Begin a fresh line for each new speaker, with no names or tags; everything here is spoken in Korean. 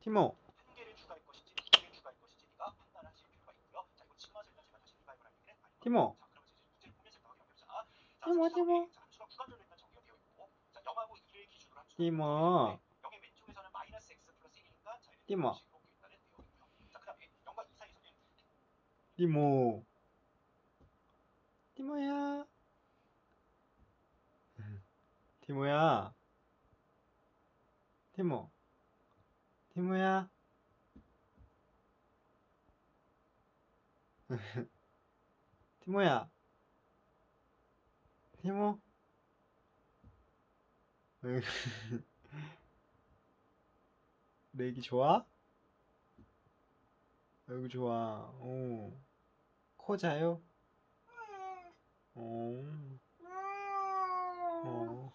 티모.
한 개를 추가할 것인지 두 개를 추가할 것인지 네가 판단을 하실 필요가 있고요. 자, 이거 친맛을 일단 제가 다시 리바이벌 할 얘기는 아니고요.
티모.
자, 그러면 이제 문제를 보면서 확인해 봅시다. 자,
티모,
사실
티모.
자, 함수가 구간별로 일단 정의가 되어 있고, 자, 0하고 2를 기준으로 함수가
티모.
정의되어 있는데 0의 왼쪽에서는 마이너스 x 플러스 1이니까 자, 이렇게
티모.
식으로 일단은 되어 있고요. 자, 그다음에 0과 2 사이에서는
티모. 티모야. 티모야. 티모. 티모야. 티모야. 티모. 내 얘기 좋아? 아이고 좋아. 오. 코 자요? 오. 어.